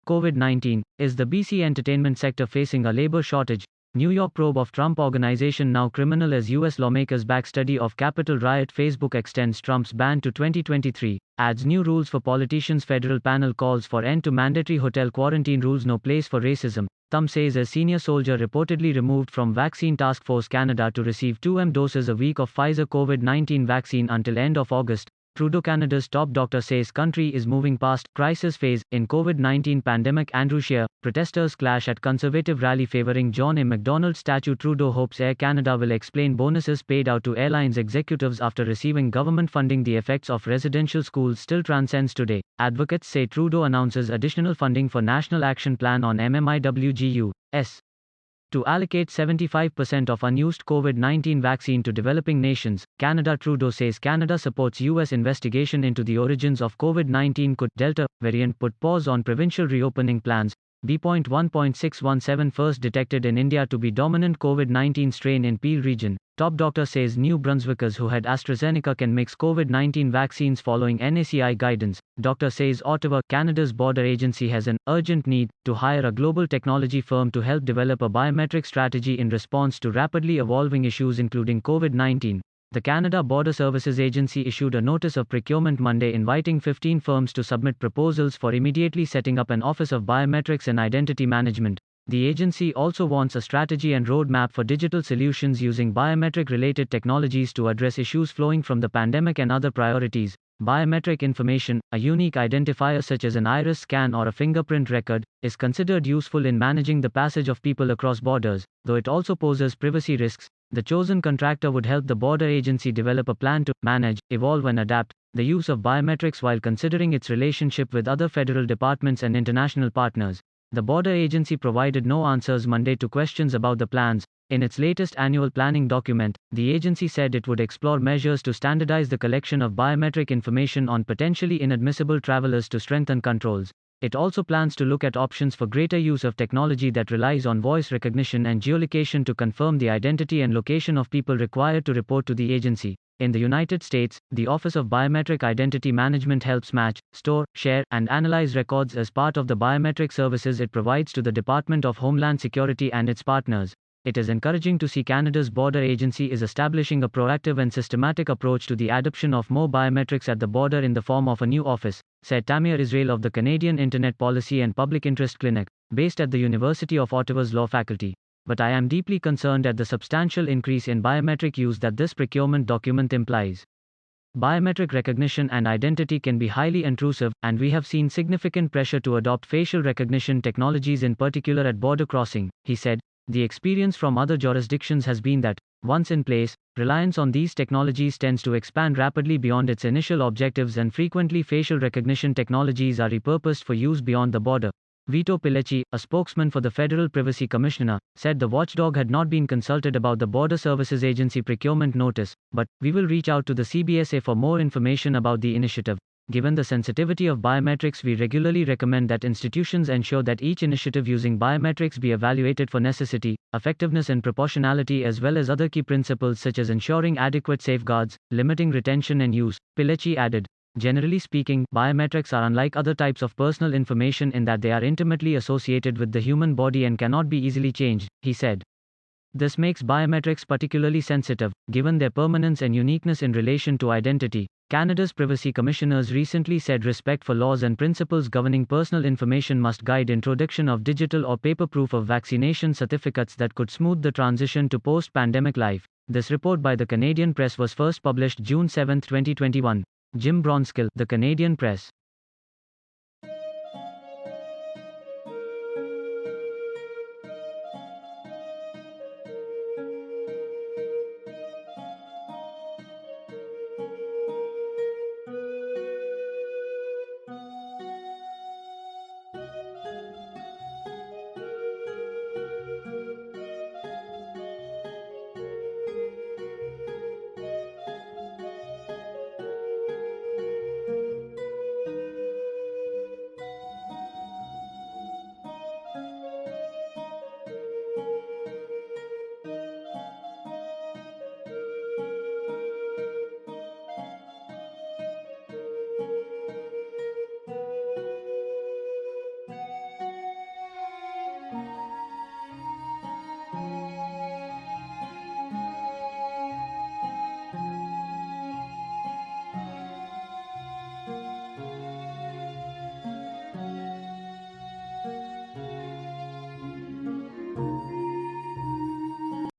COVID-19, is the BC entertainment sector facing a labor shortage? New York probe of Trump Organization now criminal as US lawmakers back study of Capitol riot. Facebook extends Trump's ban to 2023, adds new rules for politicians. Federal panel calls for end to mandatory hotel quarantine rules. No place for racism. Thumb says a senior soldier reportedly removed from Vaccine Task Force Canada to receive 2 doses a week of Pfizer COVID-19 vaccine until end of August. Trudeau Canada's top doctor says country is moving past crisis phase in COVID-19 pandemic. Andrew Scheer, protesters clash at Conservative rally favoring John A. Macdonald statue. Trudeau hopes Air Canada will explain bonuses paid out to airlines executives after receiving government funding. The effects of residential schools still transcends today. Advocates say Trudeau announces additional funding for National Action Plan on MMIWGUS to allocate 75% of unused COVID-19 vaccine to developing nations. Canada. Trudeau says Canada supports US investigation into the origins of COVID-19. Could Delta variant put pause on provincial reopening plans? B.1.617 first detected in India to be dominant COVID-19 strain in Peel region. Top doctor says New Brunswickers who had AstraZeneca can mix COVID-19 vaccines following NACI guidance. Doctor says Ottawa, Canada's border agency has an urgent need to hire a global technology firm to help develop a biometric strategy in response to rapidly evolving issues including COVID-19. The Canada Border Services Agency issued a notice of procurement Monday inviting 15 firms to submit proposals for immediately setting up an Office of Biometrics and Identity Management. The agency also wants a strategy and roadmap for digital solutions using biometric-related technologies to address issues flowing from the pandemic and other priorities. Biometric information, a unique identifier such as an iris scan or a fingerprint record, is considered useful in managing the passage of people across borders, though it also poses privacy risks. The chosen contractor would help the border agency develop a plan to manage, evolve and adapt the use of biometrics while considering its relationship with other federal departments and international partners. The border agency provided no answers Monday to questions about the plans. In its latest annual planning document, the agency said it would explore measures to standardize the collection of biometric information on potentially inadmissible travelers to strengthen controls. It also plans to look at options for greater use of technology that relies on voice recognition and geolocation to confirm the identity and location of people required to report to the agency. In the United States, the Office of Biometric Identity Management helps match, store, share, and analyze records as part of the biometric services it provides to the Department of Homeland Security and its partners. It is encouraging to see Canada's border agency is establishing a proactive and systematic approach to the adoption of more biometrics at the border in the form of a new office, said Tamir Israel of the Canadian Internet Policy and Public Interest Clinic, based at the University of Ottawa's law faculty. But I am deeply concerned at the substantial increase in biometric use that this procurement document implies. Biometric recognition and identity can be highly intrusive, and we have seen significant pressure to adopt facial recognition technologies in particular at border crossing, he said. The experience from other jurisdictions has been that, once in place, reliance on these technologies tends to expand rapidly beyond its initial objectives, and frequently facial recognition technologies are repurposed for use beyond the border. Vito Pilecki, a spokesman for the Federal Privacy Commissioner, said the watchdog had not been consulted about the Border Services Agency procurement notice, but we will reach out to the CBSA for more information about the initiative. Given the sensitivity of biometrics, we regularly recommend that institutions ensure that each initiative using biometrics be evaluated for necessity, effectiveness and proportionality, as well as other key principles such as ensuring adequate safeguards, limiting retention and use. Pilecki added. Generally speaking, biometrics are unlike other types of personal information in that they are intimately associated with the human body and cannot be easily changed, he said. This makes biometrics particularly sensitive, given their permanence and uniqueness in relation to identity. Canada's privacy commissioners recently said respect for laws and principles governing personal information must guide introduction of digital or paper proof of vaccination certificates that could smooth the transition to post-pandemic life. This report by the Canadian Press was first published June 7, 2021. Jim Bronskill, The Canadian Press.